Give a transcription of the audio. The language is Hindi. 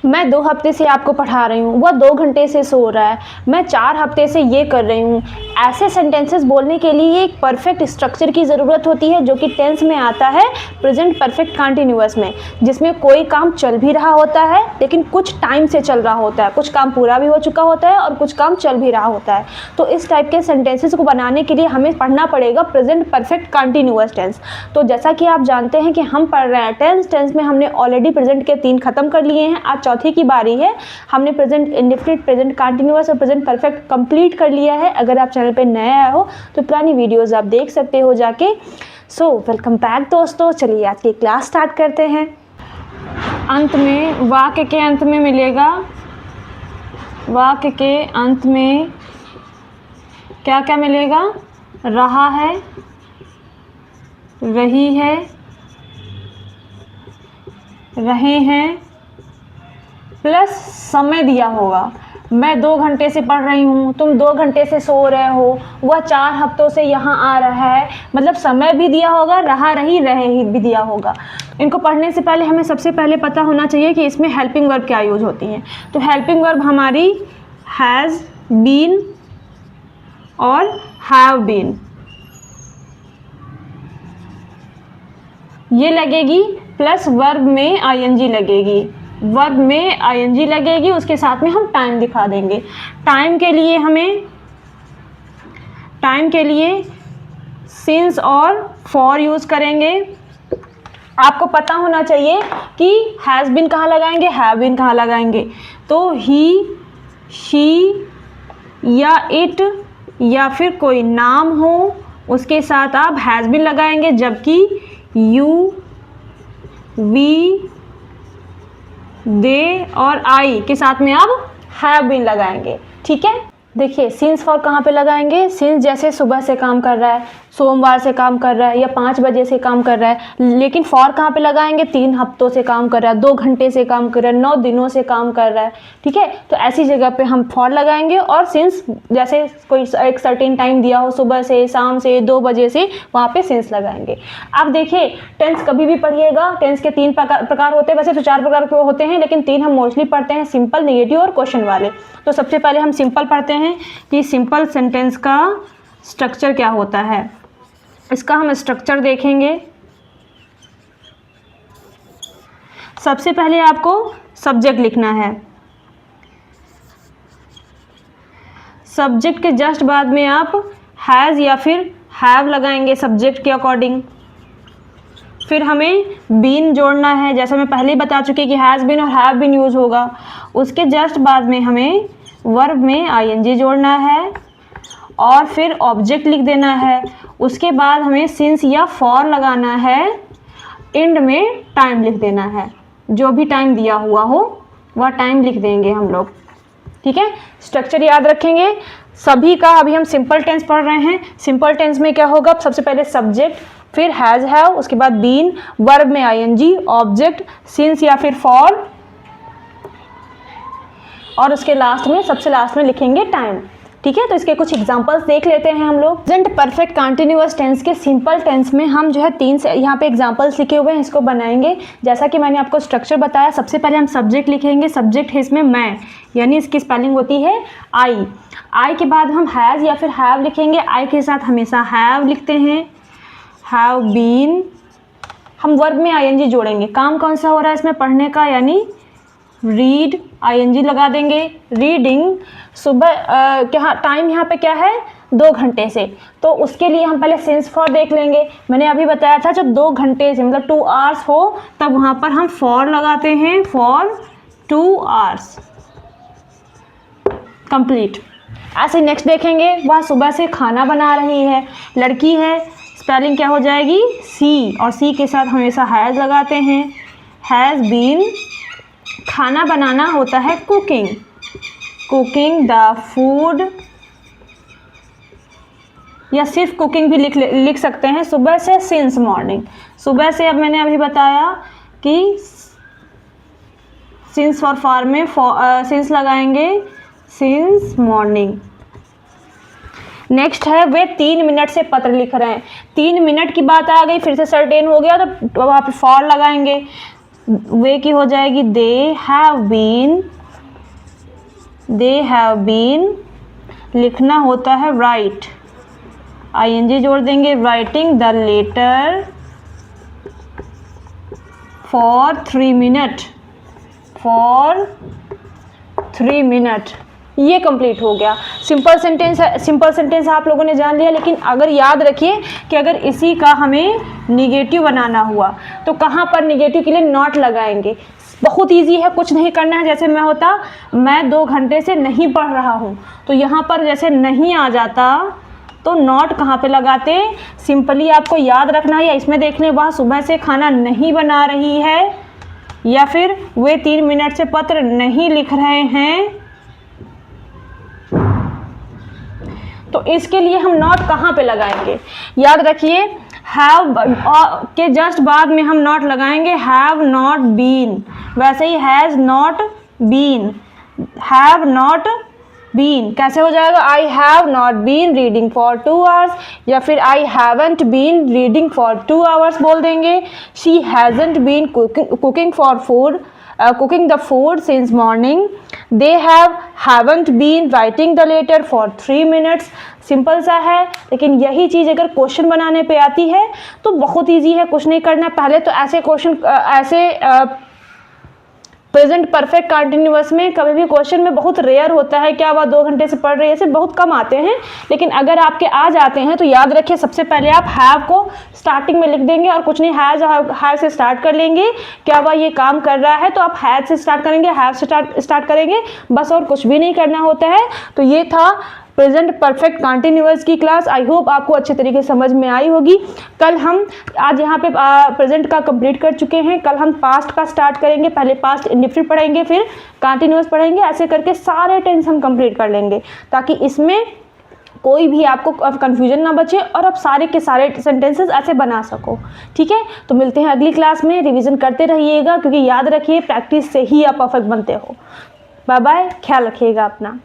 मैं 2 हफ्ते से आपको पढ़ा रही हूँ, वह 2 घंटे से सो रहा है, मैं 4 हफ्ते से ये कर रही हूँ। ऐसे सेंटेंसेस बोलने के लिए एक परफेक्ट स्ट्रक्चर की ज़रूरत होती है, जो कि टेंस में आता है प्रेजेंट परफेक्ट कंटिन्यूअस में, जिसमें कोई काम चल भी रहा होता है लेकिन कुछ टाइम से चल रहा होता है, कुछ काम पूरा भी हो चुका होता है और कुछ काम चल भी रहा होता है। तो इस टाइप के सेंटेंसेस को बनाने के लिए हमें पढ़ना पड़ेगा प्रेजेंट परफेक्ट कंटिन्यूअस टेंस। तो जैसा कि आप जानते हैं कि हम पढ़ रहे हैं टेंस में हमने ऑलरेडी प्रेजेंट के 3 खत्म कर लिए हैं, आज चौथे की बारी है। हमने प्रेजेंट इंडेफिनिट, प्रेजेंट कंटिन्यूअस और प्रेजेंट परफेक्ट कंप्लीट कर लिया है। अगर आप चैनल पे नए आए हो तो पुरानी वीडियोस आप देख सकते हो जाके। सो वेलकम बैक दोस्तों, चलिए आज की क्लास स्टार्ट करते हैं। अंत में वाक्य के अंत में मिलेगा, वाक्य के अंत में क्या क्या मिलेगा? रहा है, रही है, रहे हैं, प्लस समय दिया होगा। मैं 2 घंटे से पढ़ रही हूँ, तुम 2 घंटे से सो रहे हो, वह 4 हफ्तों से यहाँ आ रहा है, मतलब समय भी दिया होगा, रहा रही रहे ही भी दिया होगा। इनको पढ़ने से पहले हमें सबसे पहले पता होना चाहिए कि इसमें हेल्पिंग वर्ब क्या यूज होती हैं। तो हेल्पिंग वर्ब हमारी हैज़ बीन और हैव बीन, ये लगेगी, प्लस वर्ब में आईएनजी लगेगी, वर्ब में आईएनजी लगेगी, उसके साथ में हम टाइम दिखा देंगे। टाइम के लिए सिंस और फॉर यूज़ करेंगे। आपको पता होना चाहिए कि हैज़ बीन कहाँ लगाएंगे, हैव बीन कहाँ लगाएंगे। तो ही, शी या इट या फिर कोई नाम हो, उसके साथ आप हैज़ बीन लगाएंगे, जबकि यू, वी, दे और आई के साथ में आप हैव बीन लगाएंगे। ठीक है, देखिए सिंस फॉर कहाँ पे लगाएंगे? सिंस जैसे सुबह से काम कर रहा है, सोमवार से काम कर रहा है या 5 बजे से काम कर रहा है, लेकिन फॉर कहाँ पे लगाएंगे? 3 हफ्तों से काम कर रहा है, 2 घंटे से काम कर रहा है, 9 दिनों से काम कर रहा है। ठीक है, तो ऐसी जगह पे हम फॉर लगाएंगे। और सिंस जैसे कोई एक सर्टेन टाइम दिया हो, सुबह से, शाम से, 2 बजे से, वहाँ पे सिंस लगाएंगे। अब देखिए टेंस कभी भी पढ़िएगा, टेंस के 3 प्रकार होते हैं, वैसे तो 4 प्रकार के होते हैं, लेकिन 3 हम मोस्टली पढ़ते हैं, सिंपल, नेगेटिव और क्वेश्चन वाले। तो सबसे पहले हम सिंपल पढ़ते हैं कि सिंपल सेंटेंस का स्ट्रक्चर क्या होता है। इसका हम स्ट्रक्चर देखेंगे। सबसे पहले आपको सब्जेक्ट लिखना है, सब्जेक्ट के जस्ट बाद में आप हैज़ या फिर हैव लगाएंगे सब्जेक्ट के अकॉर्डिंग। फिर हमें बीन जोड़ना है, जैसा मैं पहले ही बता चुकी कि हैज़ बीन और हैव बीन यूज़ होगा। उसके जस्ट बाद में हमें वर्ब में आईएनजी जोड़ना है और फिर ऑब्जेक्ट लिख देना है। उसके बाद हमें सिंस या फॉर लगाना है, एंड में टाइम लिख देना है, जो भी टाइम दिया हुआ हो वह टाइम लिख देंगे हम लोग। ठीक है, स्ट्रक्चर याद रखेंगे सभी का। अभी हम सिंपल टेंस पढ़ रहे हैं। सिंपल टेंस में क्या होगा? सबसे पहले सब्जेक्ट, फिर हैज़ हैव, उसके बाद बीन, वर्ब में आईएनजी, ऑब्जेक्ट, सिंस या फिर फॉर, और उसके लास्ट में, सबसे लास्ट में लिखेंगे टाइम। ठीक है, तो इसके कुछ एग्जांपल्स देख लेते हैं हम लोग। प्रेजेंट परफेक्ट कंटिन्यूअस टेंस के सिंपल टेंस में हम जो है 3 से यहाँ पे एग्जांपल्स लिखे हुए हैं, इसको बनाएंगे। जैसा कि मैंने आपको स्ट्रक्चर बताया, सबसे पहले हम सब्जेक्ट लिखेंगे। सब्जेक्ट है इसमें मैं, यानी इसकी स्पेलिंग होती है आई। आई के बाद हम हैज़ या फिर हैव लिखेंगे। आई के साथ हमेशा हैव लिखते हैं, हैव बीन। हम वर्ब में आईएनजी जोड़ेंगे। काम कौन सा हो रहा है इसमें? पढ़ने का, यानी रीड, आईएनजी लगा देंगे। रीडिंग, सुबह क्या टाइम यहाँ पे क्या है? 2 घंटे से, तो उसके लिए हम पहले सिंस फॉर देख लेंगे। मैंने अभी बताया था जब 2 घंटे से मतलब 2 आवर्स हो, तब वहाँ पर हम फॉर लगाते हैं, फॉर 2 आवर्स कंप्लीट। ऐसे नेक्स्ट देखेंगे, वह सुबह से खाना बना रही है, लड़की है, स्पेलिंग क्या हो जाएगी? सी, और सी के साथ हमेशा हैज़ लगाते हैं, हैज़ बीन। खाना बनाना होता है कुकिंग, कुकिंग द फूड, या सिर्फ कुकिंग भी लिख सकते हैं। सुबह से, सिंस मॉर्निंग, सुबह से। अब मैंने अभी बताया कि सिंस फॉर फॉर में सिंस लगाएंगे, सिंस मॉर्निंग। नेक्स्ट है वे 3 मिनट से पत्र लिख रहे हैं। 3 मिनट की बात आ गई, फिर से सर्टेन हो गया तो वहाँ पे फॉर लगाएंगे। वे की हो जाएगी दे हैव बीन, लिखना होता है राइट, ING जोड़ देंगे, writing the letter for 3 minute. ये कंप्लीट हो गया। सिंपल सेंटेंस आप लोगों ने जान लिया, लेकिन अगर याद रखिए कि अगर इसी का हमें निगेटिव बनाना हुआ तो कहाँ पर निगेटिव के लिए नॉट लगाएंगे। बहुत इजी है, कुछ नहीं करना है। जैसे मैं 2 घंटे से नहीं पढ़ रहा हूँ, तो यहाँ पर जैसे नहीं आ जाता तो नॉट कहाँ पे लगाते, सिंपली आपको याद रखना है, या इसमें देख लें वह सुबह से खाना नहीं बना रही है, या फिर वे 3 मिनट से पत्र नहीं लिख रहे हैं। तो इसके लिए हम नॉट कहाँ पे लगाएंगे, याद रखिए हैव के जस्ट बाद में हम नॉट लगाएंगे हैव नॉट बीन। वैसे ही has not been, have not been कैसे हो जाएगा, I have not been reading for 2 hours, या फिर I haven't been reading for 2 hours बोल देंगे। She hasn't been cooking the food since morning. They haven't been writing the letter for 3 minutes. Simple सा है, लेकिन यही चीज़ अगर क्वेश्चन बनाने पे आती है तो बहुत ईजी है, कुछ नहीं करना। पहले तो ऐसे क्वेश्चन प्रेजेंट परफेक्ट कंटिन्यूअस में कभी भी क्वेश्चन में बहुत रेयर होता है क्या वह 2 घंटे से पढ़ रही है, ऐसे बहुत कम आते हैं। लेकिन अगर आपके आ जाते हैं तो याद रखिए सबसे पहले आप हैव को स्टार्टिंग में लिख देंगे और कुछ नहीं, हैव से स्टार्ट कर लेंगे। क्या वह ये काम कर रहा है तो आप हैव से स्टार्ट करेंगे, हैव से स्टार्ट करेंगे, बस और कुछ भी नहीं करना होता है। तो ये था प्रेजेंट परफेक्ट कंटिन्यूअस की क्लास। आई होप आपको अच्छे तरीके से समझ में आई होगी। कल हम आज यहाँ पे प्रेजेंट का कंप्लीट कर चुके हैं, कल हम पास्ट का स्टार्ट करेंगे। पहले पास्ट इंडेफिनिट पढ़ेंगे, फिर कंटिन्यूअस पढ़ेंगे, ऐसे करके सारे टेंस हम कंप्लीट कर लेंगे ताकि इसमें कोई भी आपको कंफ्यूजन ना बचे और आप सारे के सारे सेंटेंसेस ऐसे बना सको। ठीक है, तो मिलते हैं अगली क्लास में। रिवीजन करते रहिएगा, क्योंकि याद रखिए प्रैक्टिस से ही आप परफेक्ट बनते हो। बाय बाय, ख्याल रखिएगा अपना।